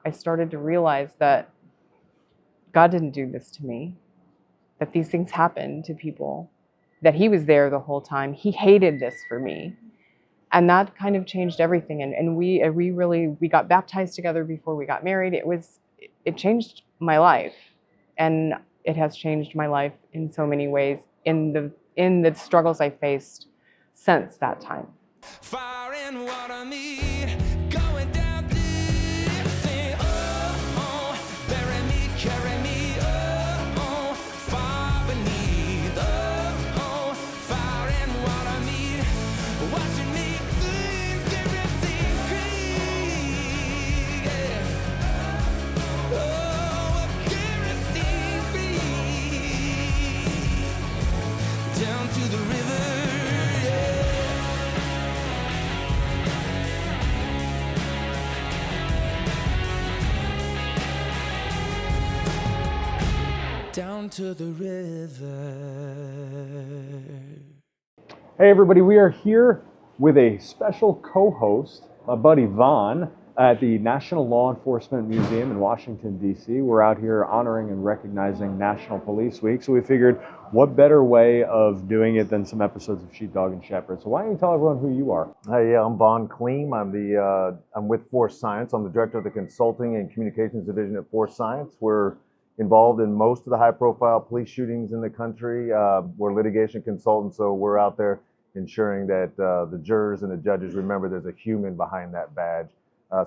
I started to realize that God didn't do this to me, that these things happen to people, that he was there the whole time. He hated this for me. And that kind of changed everything. And we got baptized together before we got married. It changed my life. And it has changed my life in so many ways in the struggles I faced since that time. Fire and water me, going down deep. Sing, oh, oh, bury me, carry me, oh, oh, far beneath, oh, oh, fire and water me, watching me sink, everything free, yeah. Oh, everything free, down to the river. Down to the river. Hey everybody, we are here with a special co-host, my buddy Vaughn, at the National Law Enforcement Museum in Washington, D.C. We're out here honoring and recognizing National Police Week, so we figured what better way of doing it than some episodes of Sheepdog and Shepherd. So why don't you tell everyone who you are? Hey, I'm Vaughn Kleem. I'm with Force Science. I'm the director of the Consulting and Communications Division at Force Science. We're involved in most of the high-profile police shootings in the country. We're litigation consultants, so we're out there ensuring that the jurors and the judges remember there's a human behind that badge.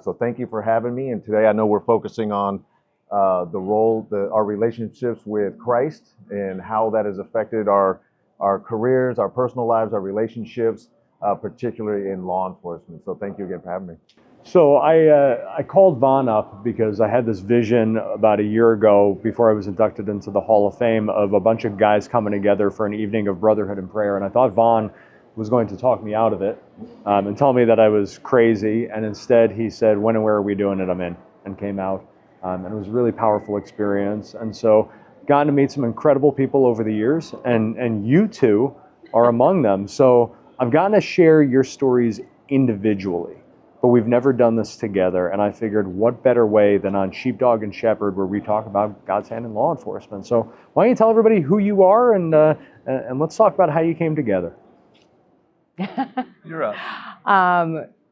So thank you for having me. And today I know we're focusing on our relationships with Christ and how that has affected our careers, our personal lives, our relationships, particularly in law enforcement. So thank you again for having me. So I called Vaughn up because I had this vision about a year ago before I was inducted into the Hall of Fame of a bunch of guys coming together for an evening of brotherhood and prayer. And I thought Vaughn was going to talk me out of it and tell me that I was crazy. And instead he said, when and where are we doing it? I'm in, and came out. And it was a really powerful experience. And so gotten to meet some incredible people over the years, and you two are among them. So I've gotten to share your stories individually, but we've never done this together. And I figured what better way than on Sheepdog and Shepherd, where we talk about God's hand in law enforcement. So why don't you tell everybody who you are, and let's talk about how you came together. You're up.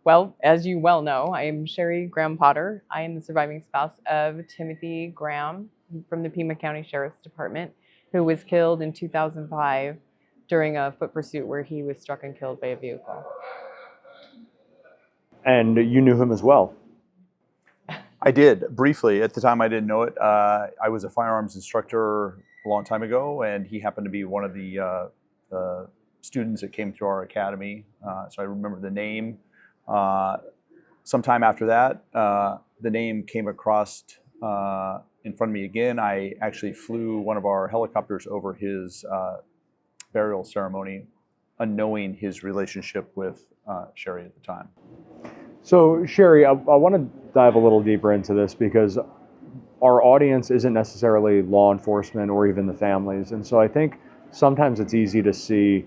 Well, as you well know, I am Sherry Graham Potter. I am the surviving spouse of Timothy Graham from the Pima County Sheriff's Department, who was killed in 2005 during a foot pursuit where he was struck and killed by a vehicle. And you knew him as well. I did, briefly. At the time, I didn't know it. I was a firearms instructor a long time ago, and he happened to be one of the students that came through our academy. So I remember the name. Sometime after that, the name came across in front of me again. I actually flew one of our helicopters over his burial ceremony, unknowing his relationship with Sherry at the time. So Sherry, I want to dive a little deeper into this because our audience isn't necessarily law enforcement or even the families. And so I think sometimes it's easy to see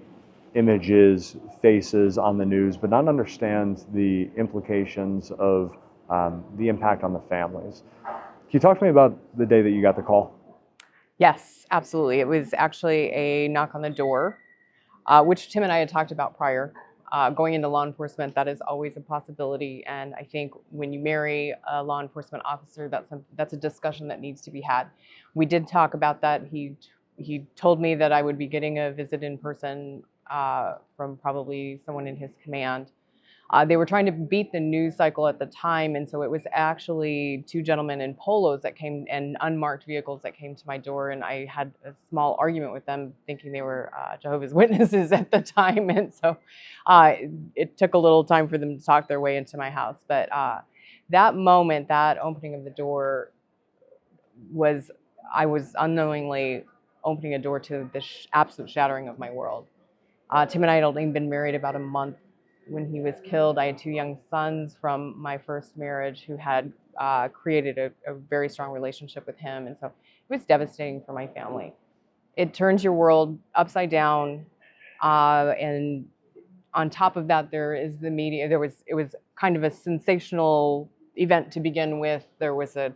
images, faces on the news, but not understand the implications of the impact on the families. Can you talk to me about the day that you got the call? Yes, absolutely. It was actually a knock on the door, which Tim and I had talked about prior. Going into law enforcement, that is always a possibility. And I think when you marry a law enforcement officer, that's a discussion that needs to be had. We did talk about that. He told me that I would be getting a visit in person from probably someone in his command. They were trying to beat the news cycle at the time, and so it was actually two gentlemen in polos that came, and unmarked vehicles that came to my door, and I had a small argument with them, thinking they were Jehovah's Witnesses at the time, and so it took a little time for them to talk their way into my house. But that moment, that opening of the door, I was unknowingly opening a door to the absolute shattering of my world. Tim and I had only been married about a month when he was killed. I had two young sons from my first marriage who had created a very strong relationship with him. And so it was devastating for my family. It turns your world upside down. And on top of that, there is the media. It was kind of a sensational event to begin with. There was a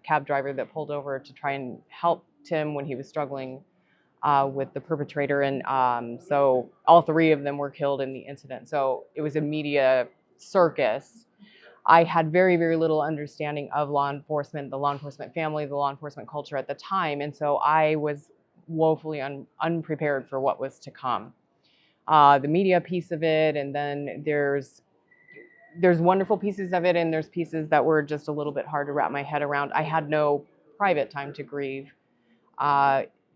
cab driver that pulled over to try and help Tim when he was struggling with the perpetrator. And so all three of them were killed in the incident. So it was a media circus. I had very, very little understanding of law enforcement, the law enforcement family, the law enforcement culture at the time. And so I was woefully unprepared for what was to come. The media piece of it, and then there's wonderful pieces of it, and there's pieces that were just a little bit hard to wrap my head around. I had no private time to grieve.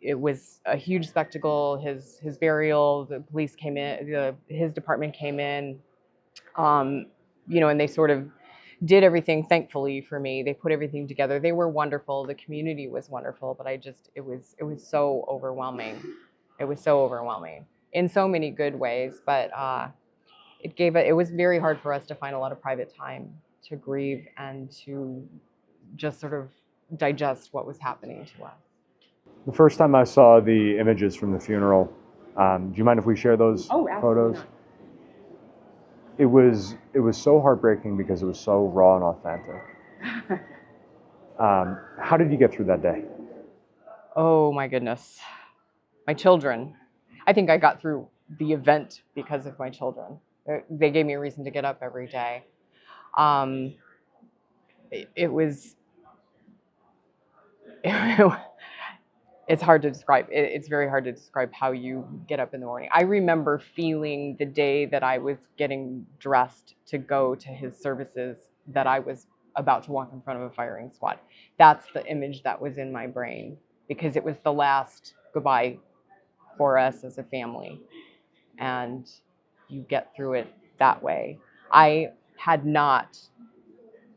It was a huge spectacle. His burial, the police came in, his department came in, and they sort of did everything, thankfully for me. They put everything together. They were wonderful. The community was wonderful, but it was so overwhelming. It was so overwhelming in so many good ways, but it was very hard for us to find a lot of private time to grieve and to just sort of digest what was happening to us. The first time I saw the images from the funeral, do you mind if we share those photos? Not. It was so heartbreaking because it was so raw and authentic. How did you get through that day? Oh my goodness. My children. I think I got through the event because of my children. They gave me a reason to get up every day. It's hard to describe. It's very hard to describe how you get up in the morning. I remember feeling the day that I was getting dressed to go to his services that I was about to walk in front of a firing squad. That's the image that was in my brain because it was the last goodbye for us as a family. And you get through it that way. I had not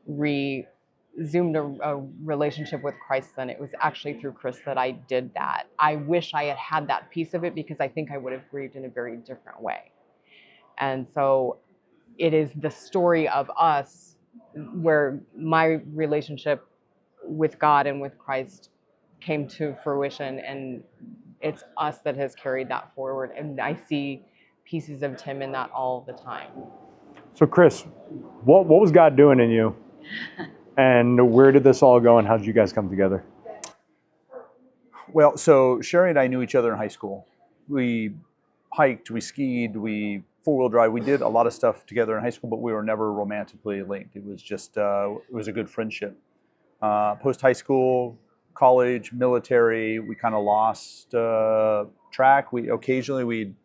resumed a relationship with Christ then. It was actually through Chris that I did that. I wish I had had that piece of it because I think I would have grieved in a very different way. And so it is the story of us where my relationship with God and with Christ came to fruition, and it's us that has carried that forward. And I see pieces of Tim in that all the time. So Chris, what was God doing in you? And where did this all go, and how did you guys come together? Well, so Sherry and I knew each other in high school. We hiked, we skied, we four-wheel drive. We did a lot of stuff together in high school, but we were never romantically linked. It was just, it was a good friendship. Post-high school, college, military, we kind of lost track. We'd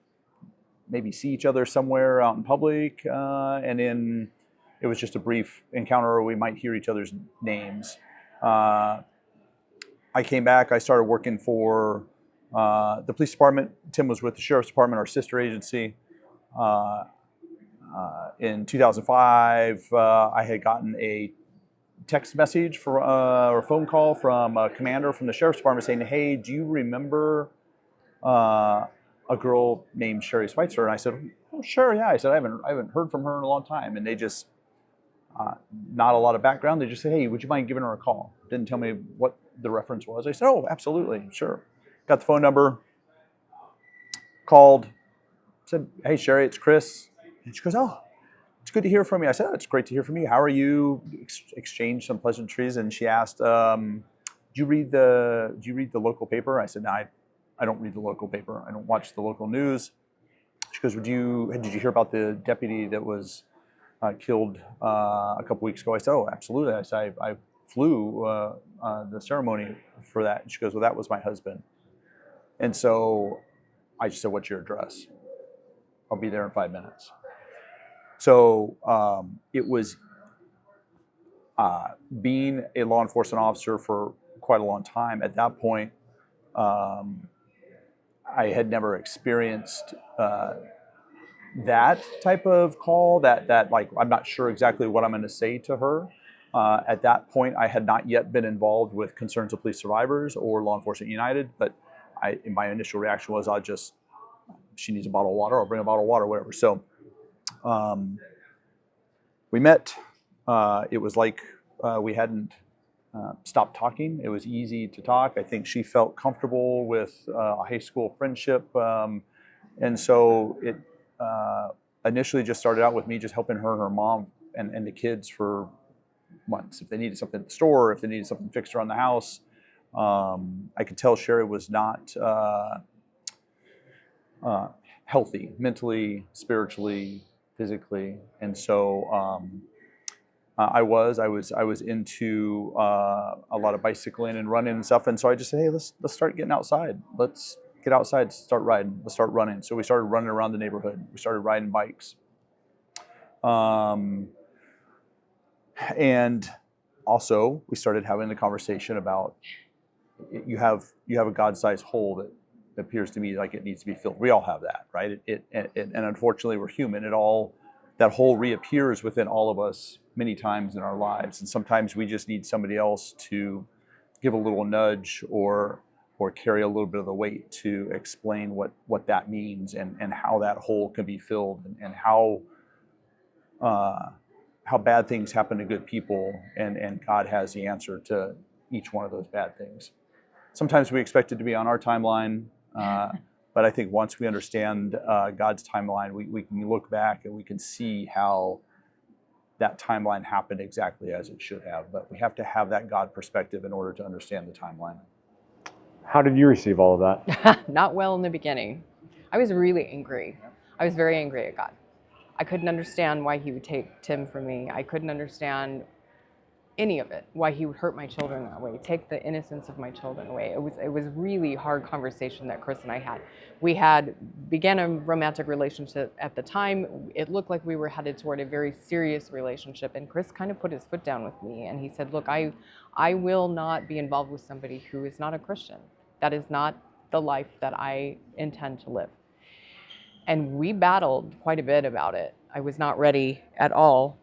maybe see each other somewhere out in public, and then it was just a brief encounter where we might hear each other's names. I came back, I started working for the police department. Tim was with the sheriff's department, our sister agency. In 2005, I had gotten a text message or a phone call from a commander from the sheriff's department saying, "Hey, do you remember a girl named Sherry Schweitzer?" And I said, "Oh, sure, yeah." I said, I haven't heard from her in a long time. And they just, not a lot of background. They just said, "Hey, would you mind giving her a call?" Didn't tell me what the reference was. I said, "Oh, absolutely, sure." Got the phone number, called, said, "Hey, Sherry, it's Chris." And she goes, "Oh, it's good to hear from you." I said, "Oh, it's great to hear from you. How are you?" Exchanged some pleasantries, and she asked, "Do you read the local paper?" I said, "No, I don't read the local paper. I don't watch the local news." She goes, did you hear about the deputy that was killed a couple weeks ago?" I said, "Oh, absolutely." I said, I flew the ceremony for that. And she goes, "Well, that was my husband." And so I just said, "What's your address? I'll be there in 5 minutes." So it was being a law enforcement officer for quite a long time. At that point, I had never experienced that type of call, that like, I'm not sure exactly what I'm going to say to her. At that point, I had not yet been involved with Concerns of Police Survivors or Law Enforcement United, but my initial reaction was, she needs a bottle of water, I'll bring a bottle of water, whatever. So we met. It was like we hadn't stopped talking. It was easy to talk. I think she felt comfortable with a high school friendship. And so it initially just started out with me just helping her and her mom and the kids for months. If they needed something at the store, if they needed something fixed around the house, I could tell Sherry was not healthy mentally, spiritually, physically, and so I was into a lot of bicycling and running and stuff, and so I just said, hey, let's start getting outside. Let's get outside, start riding. Let's start running. So we started running around the neighborhood. We started riding bikes, and also we started having the conversation about you have a God-sized hole that appears to me like it needs to be filled. We all have that, right? And unfortunately, we're human. That hole reappears within all of us many times in our lives, and sometimes we just need somebody else to give a little nudge or carry a little bit of the weight to explain what that means and how that hole can be filled, and how bad things happen to good people, and God has the answer to each one of those bad things. Sometimes we expect it to be on our timeline, but I think once we understand God's timeline, we can look back and we can see how that timeline happened exactly as it should have. But we have to have that God perspective in order to understand the timeline. How did you receive all of that? Not well in the beginning. I was really angry. I was very angry at God. I couldn't understand why he would take Tim from me. I couldn't understand any of it, why he would hurt my children that way, take the innocence of my children away. It was really hard conversation that Chris and I had. We began a romantic relationship at the time. It looked like we were headed toward a very serious relationship, and Chris kind of put his foot down with me, and he said, look, I will not be involved with somebody who is not a Christian. That is not the life that I intend to live. And we battled quite a bit about it. I was not ready at all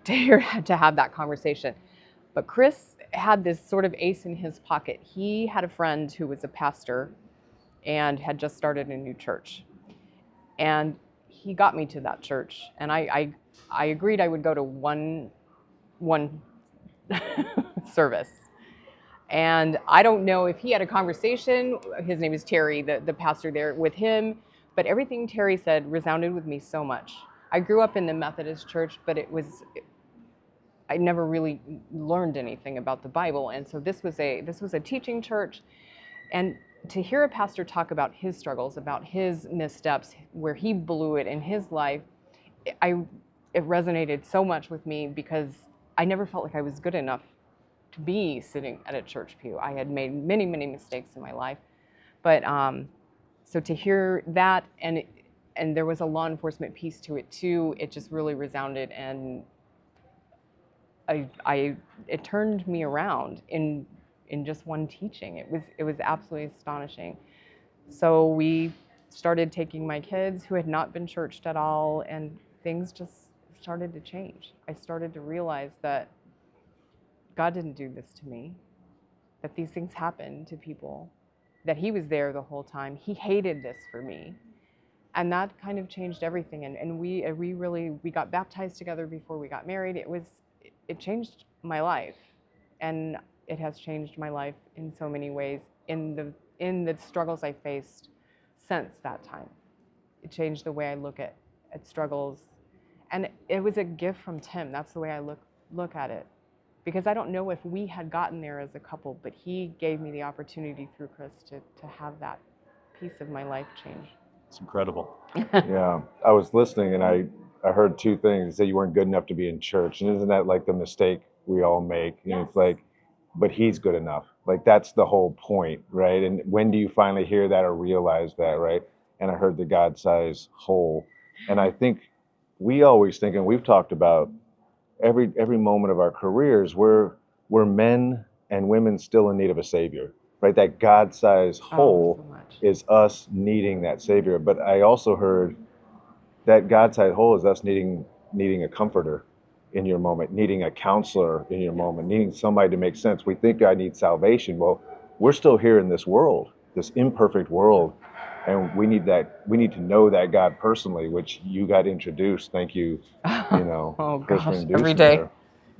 to have that conversation. But Chris had this sort of ace in his pocket. He had a friend who was a pastor and had just started a new church. And he got me to that church. And I agreed I would go to one service. And I don't know if he had a conversation, his name is Terry, the pastor there, with him, but everything Terry said resounded with me so much. I grew up in the Methodist church, but I never really learned anything about the Bible, and so this was a teaching church, and to hear a pastor talk about his struggles, about his missteps, where he blew it in his life, it resonated so much with me because I never felt like I was good enough to be sitting at a church pew. I had made many, many mistakes in my life, but so to hear that, and there was a law enforcement piece to it too, it just really resounded, and it turned me around in just one teaching. It was absolutely astonishing. So we started taking my kids who had not been churched at all, and things just started to change. I started to realize that God didn't do this to me, that these things happen to people, that he was there the whole time. He hated this for me. And that kind of changed everything. And we got baptized together before we got married. It changed my life. And it has changed my life in so many ways in the struggles I faced since that time. It changed the way I look at struggles. And it was a gift from Tim. That's the way I look at it. Because I don't know if we had gotten there as a couple, but he gave me the opportunity through Chris to have that piece of my life change. It's incredible. Yeah, I was listening and I heard two things. You said you weren't good enough to be in church. And isn't that like the mistake we all make? You know, it's like, but he's good enough. Like that's the whole point, right? And when do you finally hear that or realize that, right? And I heard the God-sized hole. And I think we always think, and we've talked about every moment of our careers, we're men and women still in need of a savior, right? That God-sized hole is us needing that savior. But I also heard that God-sized hole is us needing a comforter in your moment, needing a counselor in your moment, needing somebody to make sense. We think I need salvation. Well, we're still here in this world, this imperfect world, and we need to know that God personally, which you got introduced. Thank you, Oh Chris, for gosh, introducing every day. her.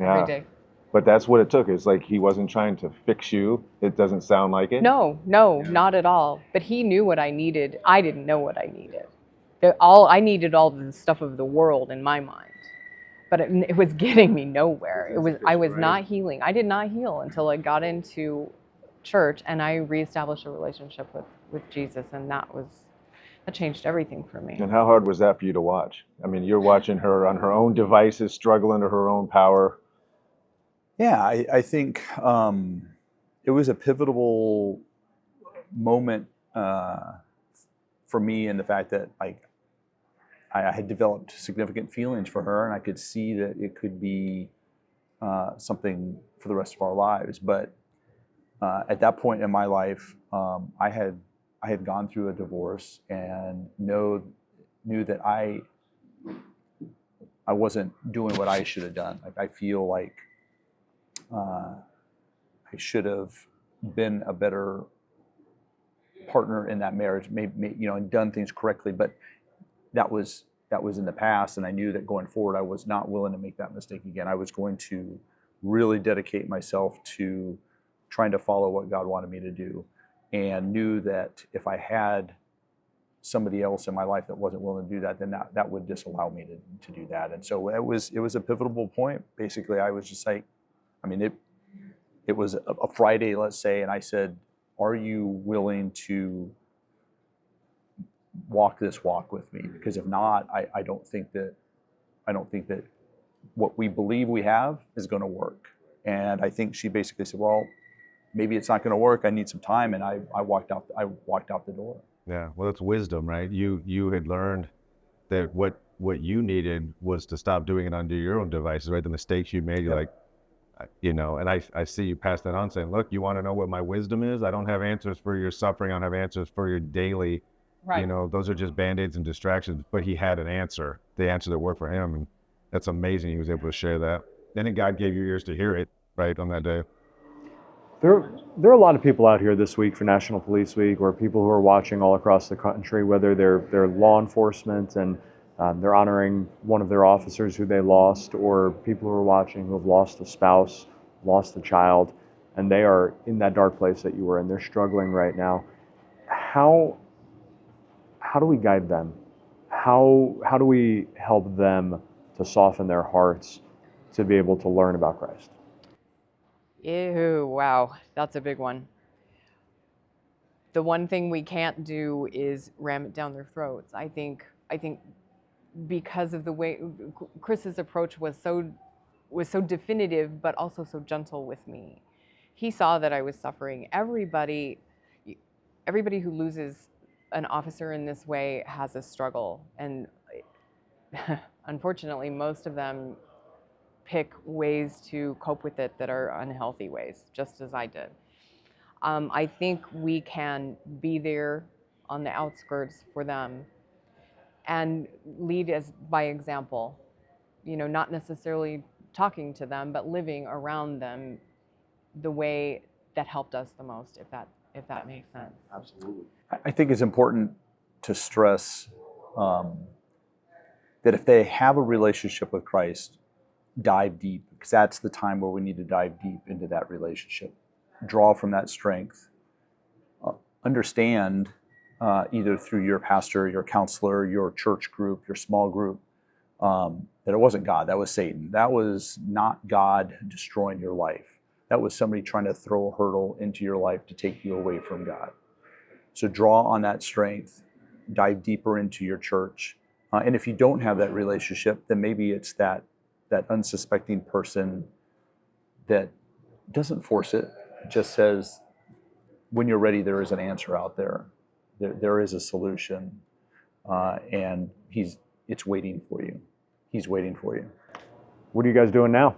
Yeah. Every day. But that's what it took. It's like he wasn't trying to fix you. It doesn't sound like it. No, not at all. But he knew what I needed. I didn't know what I needed. I needed all the stuff of the world in my mind. but it was getting me nowhere. It was I was insufficient, not right? healing. I did not heal until I got into church and I reestablished a relationship with Jesus, and that changed everything for me. And how hard was that for you to watch? I mean, you're watching her on her own devices, struggle under her own power. Yeah, I think it was a pivotal moment for me in the fact that like I had developed significant feelings for her, and I could see that it could be something for the rest of our lives. But at that point in my life, I had gone through a divorce and knew that I wasn't doing what I should have done. Like I feel like I should have been a better partner in that marriage, maybe and done things correctly. But that was in the past, and I knew that going forward, I was not willing to make that mistake again. I was going to really dedicate myself to trying to follow what God wanted me to do, and knew that if I had somebody else in my life that wasn't willing to do that, then that would disallow me to do that. And so it was a pivotal point. Basically, I was just like, I mean, it was a Friday, let's say, and I said, "Are you willing to walk this walk with me? Because if not, I don't think that what we believe we have is going to work." And I think she basically said, "Well, maybe it's not going to work. I need some time." And I walked out the door. Yeah, well, it's wisdom, right? You had learned that what you needed was to stop doing it under your own devices, right? The mistakes you made, you're like, and I see you pass that on saying, look, you want to know what my wisdom is? I don't have answers for your suffering. I don't have answers for your daily, Right. Those are just Band-Aids and distractions. But he had an answer, the answer that worked for him. And that's amazing he was able to share that. Then God gave you ears to hear it, right, on that day. There are a lot of people out here this week for National Police Week, or people who are watching all across the country, whether they're law enforcement and they're honoring one of their officers who they lost, or people who are watching who have lost a spouse, lost a child, and they are in that dark place that you were in. They're struggling right now. How do we guide them? How do we help them to soften their hearts to be able to learn about Christ? Ew, wow, that's a big one. The one thing we can't do is ram it down their throats. I think because of the way Chris's approach was so definitive, but also so gentle with me. He saw that I was suffering. Everybody who loses an officer in this way has a struggle, and unfortunately, most of them pick ways to cope with it that are unhealthy ways, just as I did. I think we can be there on the outskirts for them and lead by example, not necessarily talking to them, but living around them the way that helped us the most, if that makes sense. Absolutely. I think it's important to stress that if they have a relationship with Christ, dive deep, because that's the time where we need to dive deep into that relationship. Draw from that strength. Understand, either through your pastor, your counselor, your church group, your small group, that it wasn't God, that was Satan. That was not God destroying your life. That was somebody trying to throw a hurdle into your life to take you away from God. So draw on that strength, dive deeper into your church. And if you don't have that relationship, then maybe it's that unsuspecting person that doesn't force it, just says, when you're ready, there is an answer out there. There is a solution, and it's waiting for you. He's waiting for you. What are you guys doing now?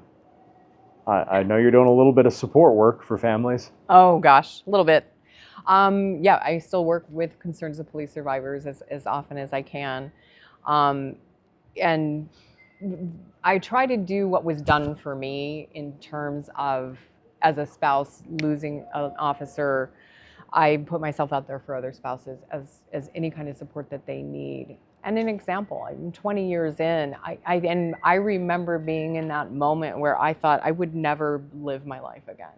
I know you're doing a little bit of support work for families. Oh gosh, a little bit. Yeah, I still work with Concerns of Police Survivors as often as I can. And I try to do what was done for me in terms of, as a spouse losing an officer, I put myself out there for other spouses as any kind of support that they need. And an example, I'm 20 years in, I remember being in that moment where I thought I would never live my life again,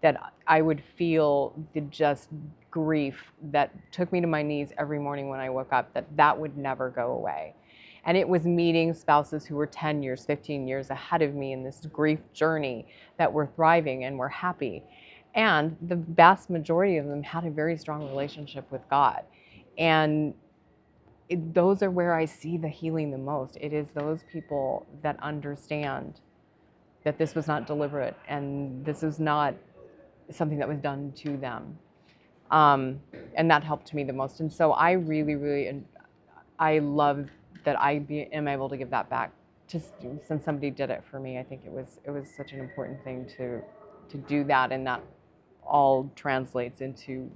that I would feel the just grief that took me to my knees every morning when I woke up, that would never go away. And it was meeting spouses who were 10 years, 15 years ahead of me in this grief journey that were thriving and were happy. And the vast majority of them had a very strong relationship with God. And those are where I see the healing the most. It is those people that understand that this was not deliberate and this is not something that was done to them. And that helped me the most. And so I really, I love that am able to give that back just since somebody did it for me. I think it was such an important thing to do that, and that all translates into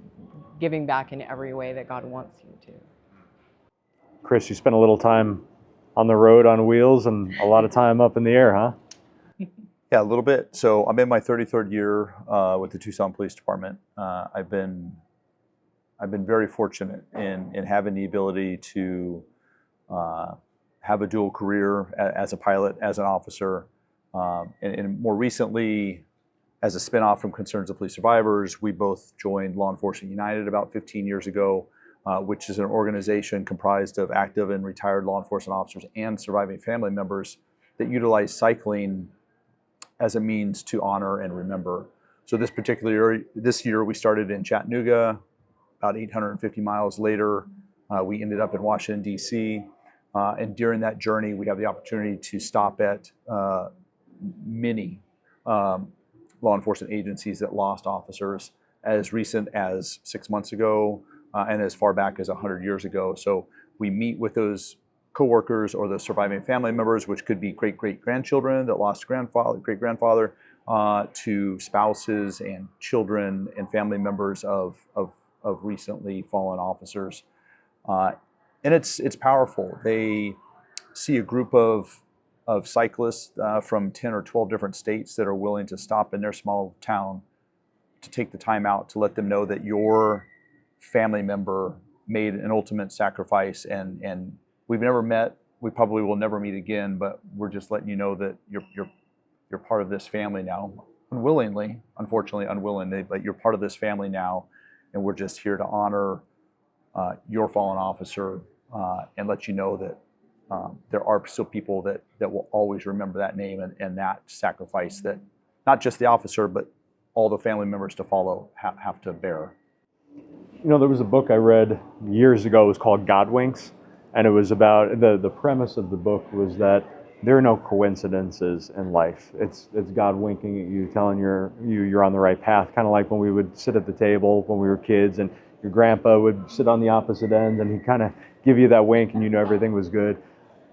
giving back in every way that God wants you to. Chris, you spent a little time on the road on wheels and a lot of time up in the air, huh? Yeah, a little bit. So I'm in my 33rd year with the Tucson Police Department. I've been very fortunate in having the ability to have a dual career as a pilot, as an officer, and more recently, as a spinoff from Concerns of Police Survivors, we both joined Law Enforcement United about 15 years ago, which is an organization comprised of active and retired law enforcement officers and surviving family members that utilize cycling as a means to honor and remember. So this year we started in Chattanooga. About 850 miles later, we ended up in Washington, D.C. And during that journey, we have the opportunity to stop at many law enforcement agencies that lost officers as recent as 6 months ago and as far back as 100 years ago. So we meet with those coworkers or the surviving family members, which could be great-great-grandchildren that lost great-grandfather, to spouses and children and family members of recently fallen officers. And it's powerful. They see a group of cyclists from 10 or 12 different states that are willing to stop in their small town to take the time out to let them know that your family member made an ultimate sacrifice, and we've never met, we probably will never meet again, but we're just letting you know that you're part of this family now, unfortunately unwillingly, but you're part of this family now, and we're just here to honor your fallen officer and let you know that there are still people that will always remember that name and that sacrifice that not just the officer, but all the family members to follow have to bear. You know, there was a book I read years ago. It was called God Winks, and it was about the premise of the book was that there are no coincidences in life. It's God winking at you, telling you're on the right path. Kind of like when we would sit at the table when we were kids, and your grandpa would sit on the opposite end, and he'd kind of give you that wink, and you know everything was good.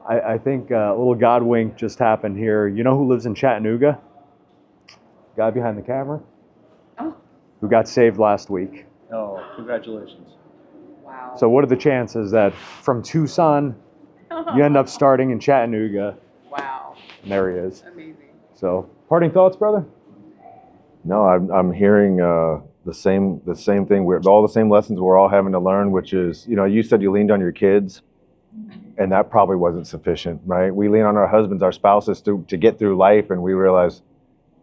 I think a little God wink just happened here. You know who lives in Chattanooga? Guy behind the camera. Oh. Who got saved last week. Oh, congratulations. Wow. So what are the chances that from Tucson, you end up starting in Chattanooga? Wow. And there he is. Amazing. So, parting thoughts, brother? No, I'm hearing the same thing. We're all the same lessons we're all having to learn, which is, you know, you said you leaned on your kids, and that probably wasn't sufficient, right? We lean on our husbands, our spouses to get through life, and we realize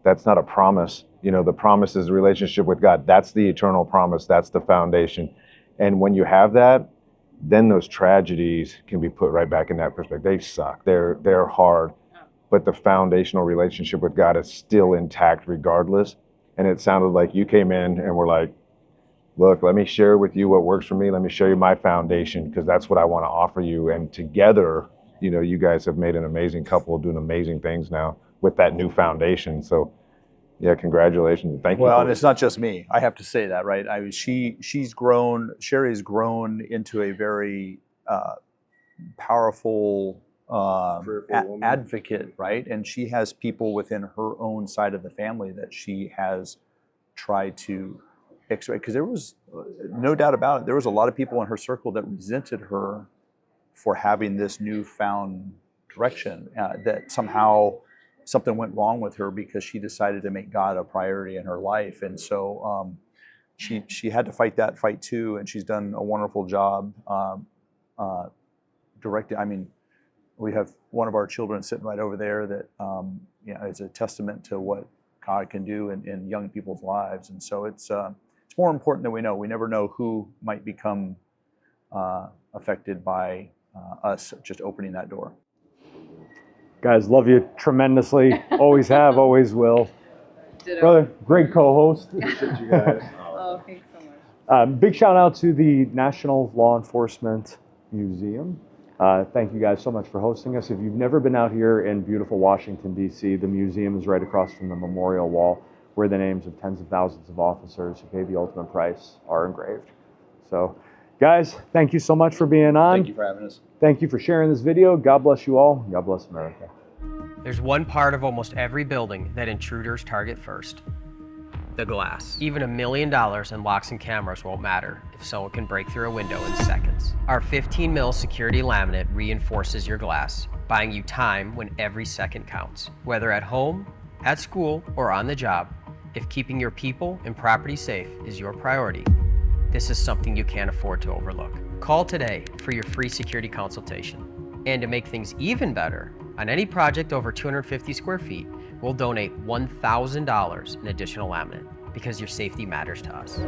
that's not a promise. You know, the promise is a relationship with God. That's the eternal promise. That's the foundation. And when you have that, then those tragedies can be put right back in that perspective. They suck. They're hard. But the foundational relationship with God is still intact regardless. And it sounded like you came in and were like, look, let me share with you what works for me. Let me show you my foundation, because that's what I want to offer you. And together, you know, you guys have made an amazing couple doing amazing things now with that new foundation. So yeah, congratulations. Thank you. Well, and it's not just me. I have to say that, right? I mean, she's grown. Sherry's grown into a very powerful advocate, right? And she has people within her own side of the family that she has tried to extract. Because there was no doubt about it. There was a lot of people in her circle that resented her for having this newfound direction. That somehow something went wrong with her because she decided to make God a priority in her life. And so she had to fight that fight too, and she's done a wonderful job directing. I mean, we have one of our children sitting right over there that you know, is a testament to what God can do in young people's lives. And so it's more important than we know. We never know who might become affected by us just opening that door. Guys, love you tremendously. Always have, always will. Brother, great co-host. Appreciate you guys. Oh, thanks so much. Big shout out to the National Law Enforcement Museum. Thank you guys so much for hosting us. If you've never been out here in beautiful Washington, D.C., the museum is right across from the memorial wall where the names of tens of thousands of officers who paid the ultimate price are engraved. So, guys, thank you so much for being on. Thank you for having us. Thank you for sharing this video. God bless you all. God bless America. There's one part of almost every building that intruders target first: the glass. Even $1 million in locks and cameras won't matter if someone can break through a window in seconds. Our 15 mil security laminate reinforces your glass, buying you time when every second counts. Whether at home, at school, or on the job, if keeping your people and property safe is your priority, this is something you can't afford to overlook. Call today for your free security consultation. And to make things even better, on any project over 250 square feet, we'll donate $1,000 in additional laminate, because your safety matters to us.